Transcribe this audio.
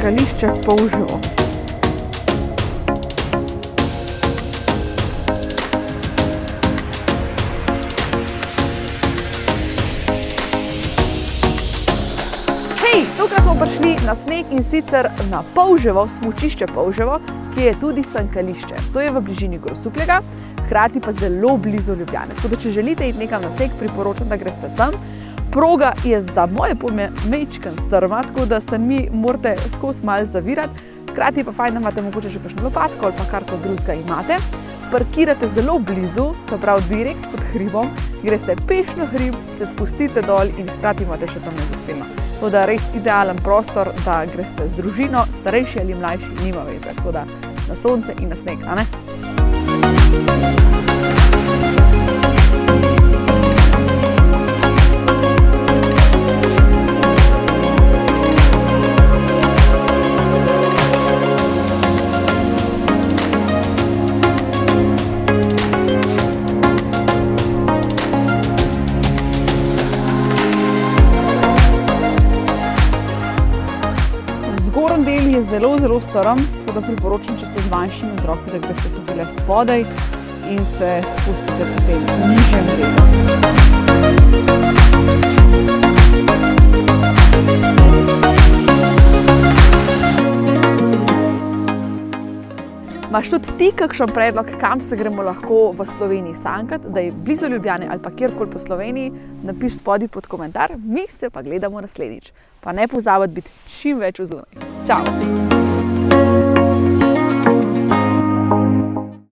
sankališče Polževo. Tukaj smo prišli na sneg in sicer na Polževo, smučišče Polževo, ki je tudi sankališče. To je v bližini Grosuplja, hkrati pa zelo blizu Ljubljane. Tako da, če želite iti nekam na sneg, priporočam, da greste sem. Proga je za moje pojme majčken strma, tako da se mi morate skozi malo zavirati. Hkrati pa fajn, da imate mogoče še kakšno lopatko ali pa karkoli drugega imate. Parkirate zelo blizu, se pravi direkt pod hribom, greste peš na hrib, se spustite dol in hkrati imate še tam gostilno. Tako da res idealen prostor, da greste z družino, starejši ali mlajši, nima veze. Tako da na sonce in na sneg, a ne? Zgornji del je zelo strm, tako da priporočam, če ste z manjšimi otroki, da greste tukaj spodaj in se spustite po tem nižjem delu. Imaš tudi ti kakšen predlog, kam se gremo lahko v Sloveniji sankati, da je blizu Ljubljane ali pa kjerkoli po Sloveniji, napiš spodaj pod komentar, mi se pa gledamo naslednjič. Pa ne pozabiti biti čim več vzunaj. Čau!